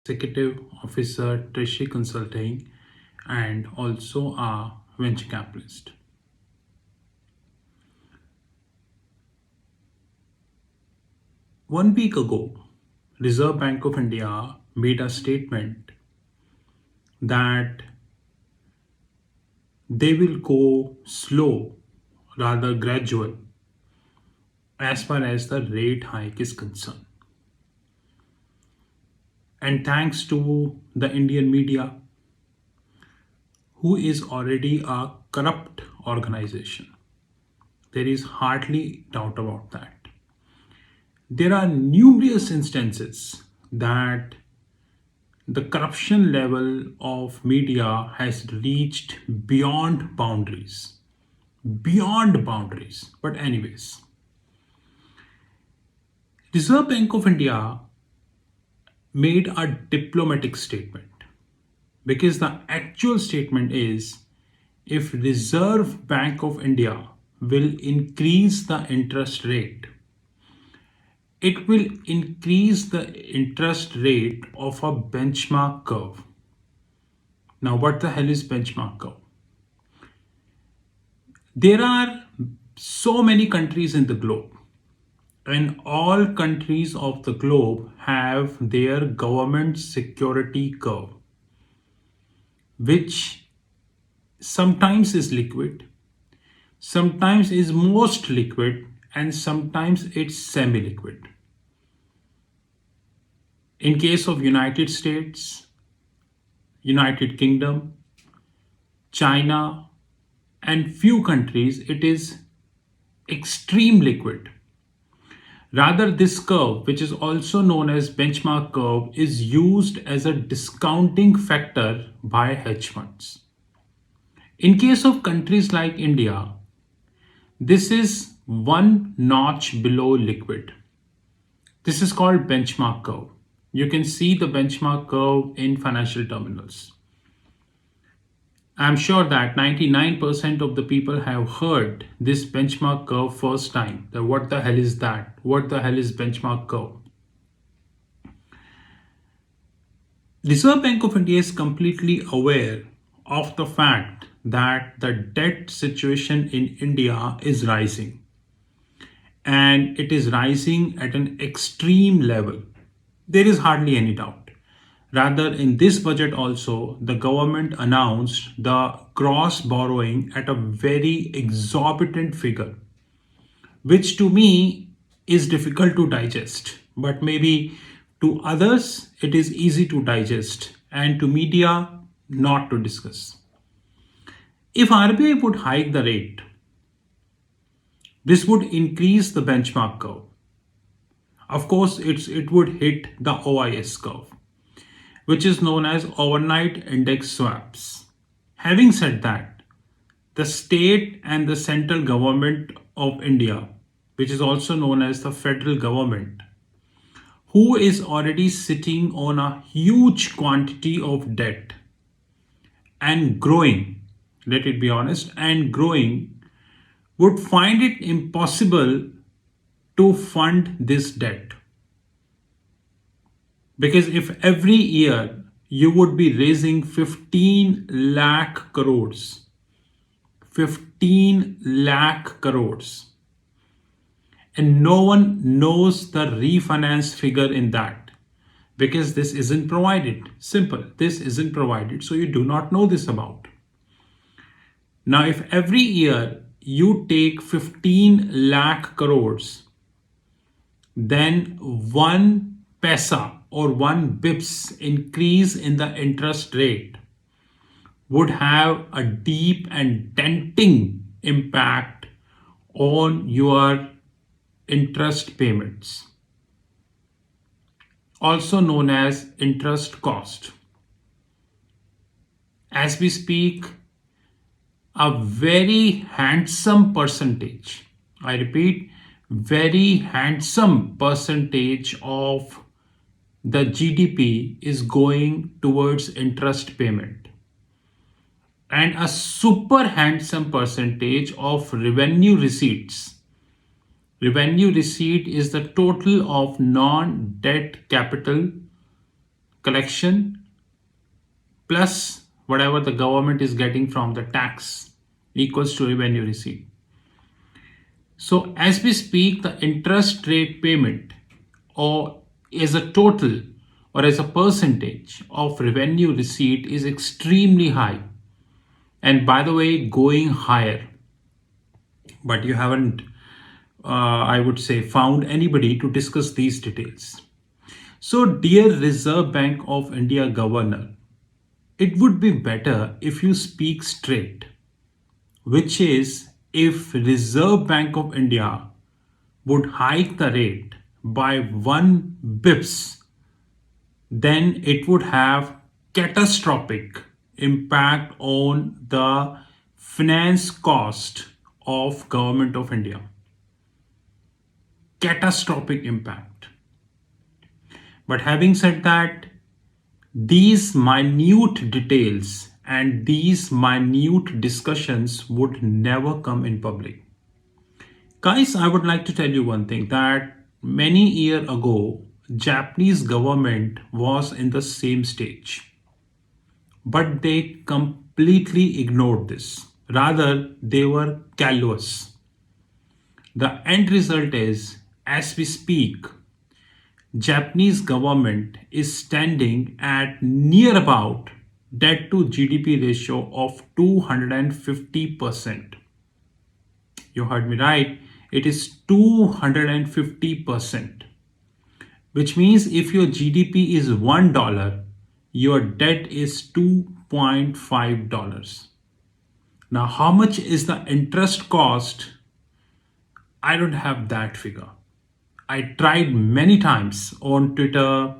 Executive Officer, Treasury Consulting, and also a venture capitalist. One week ago, Reserve Bank of India made a statement that they will go slow, rather gradual, as far as the rate hike is concerned. And thanks to the Indian media, who is already a corrupt organization, there is hardly doubt about that. There are numerous instances that the corruption level of media has reached beyond boundaries. Beyond boundaries. But, anyways, Reserve Bank of India made a diplomatic statement because the actual statement is if Reserve Bank of India will increase the interest rate, it will increase the interest rate of a benchmark curve. Now, what the hell is benchmark curve? There are so many countries in the globe, and all countries of the globe have their government security curve, which sometimes is liquid, sometimes is most liquid, and sometimes it's semi-liquid. In case of United States, United Kingdom, China, and few countries, it is extreme liquid. Rather, this curve, which is also known as benchmark curve, is used as a discounting factor by hedge funds. In case of countries like India, this is one notch below liquid. This is called benchmark curve. You can see the benchmark curve in financial terminals. I'm sure that 99% of the people have heard this benchmark curve first time. That what the hell is that? What the hell is benchmark curve? Reserve Bank of India is completely aware of the fact that the debt situation in India is rising. And it is rising at an extreme level. There is hardly any doubt. Rather, in this budget also, the government announced the gross borrowing at a very exorbitant figure, which to me is difficult to digest. But maybe to others, it is easy to digest, and to media, not to discuss. If RBI would hike the rate, this would increase the benchmark curve. Of course, it would hit the OIS curve, which is known as overnight index swaps. Having said that, the state and the central government of India, which is also known as the federal government, who is already sitting on a huge quantity of debt and growing, let it be honest, and growing, would find it impossible to fund this debt. Because if every year you would be raising 15 lakh crores, 15 lakh crores, and no one knows the refinance figure in that because this isn't provided. Simple, this isn't provided, so you do not know this about. Now, if every year you take 15 lakh crores, then 1 paisa or 1 bips increase in the interest rate would have a deep and denting impact on your interest payments, also known as interest cost. As we speak, a very handsome percentage, I repeat, very handsome percentage of the GDP is going towards interest payment, and a super handsome percentage of revenue receipts. Revenue receipt is the total of non-debt capital collection plus whatever the government is getting from the tax equals to revenue receipt. So as we speak, the interest rate payment or as a total or as a percentage of revenue receipt is extremely high. And by the way, going higher. But you haven't, I would say, found anybody to discuss these details. So, dear Reserve Bank of India Governor, it would be better if you speak straight, which is if Reserve Bank of India would hike the rate by 1 bips, then it would have catastrophic impact on the finance cost of government of India. Catastrophic impact. But having said that, these minute details and these minute discussions would never come in public. Guys, I would like to tell you one thing that many years ago, Japanese government was in the same stage, but they completely ignored this. Rather, they were callous. The end result is, as we speak, Japanese government is standing at near about debt to GDP ratio of 250%. You heard me right. It is 250%, which means if your GDP is $1, your debt is $2.5. Now, how much is the interest cost? I don't have that figure. I tried many times on Twitter.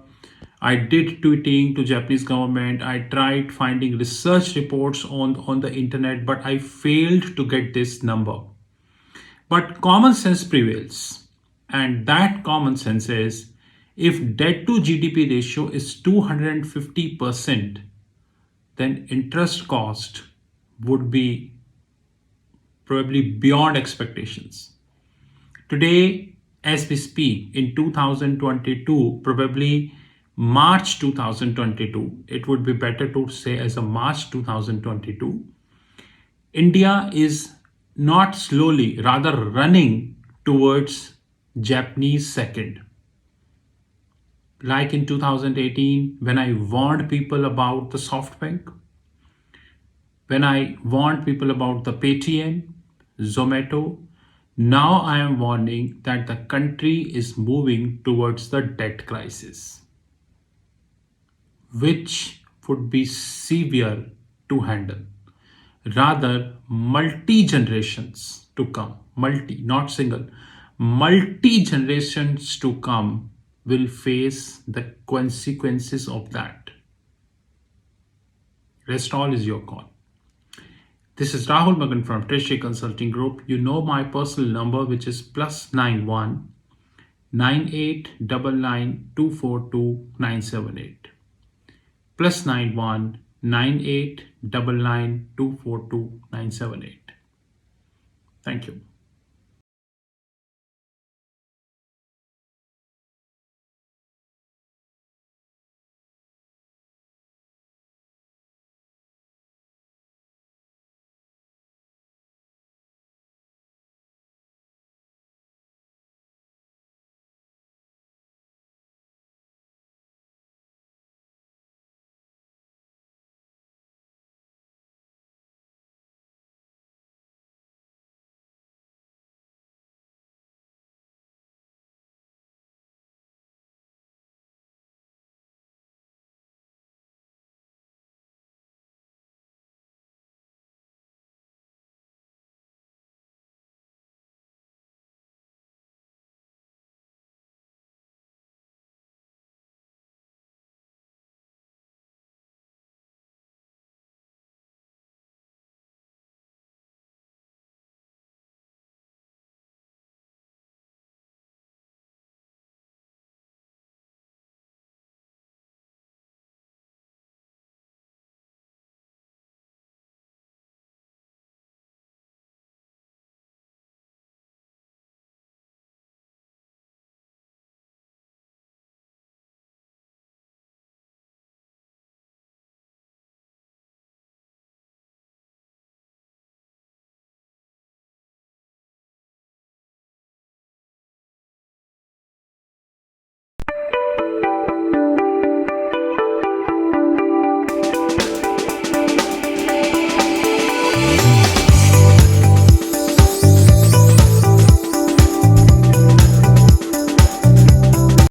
I did tweeting to Japanese government. I tried finding research reports on the internet, but I failed to get this number. But common sense prevails. And that common sense is if debt to GDP ratio is 250%, then interest cost would be probably beyond expectations. Today, as we speak, in 2022, probably March 2022, it would be better to say as a March 2022, India is not slowly, rather running towards Japanese second. Like in 2018, when I warned people about the SoftBank, when I warned people about the Paytm, Zomato, now I am warning that the country is moving towards the debt crisis, which would be severe to handle. Rather, multi generations to come, multi, not single, multi generations to come will face the consequences of that. Rest all is your call. This is Rahul Magan from Treasury Consulting Group. You know my personal number, which is +91 9899 242 978. +91 9899 242 978. Thank you.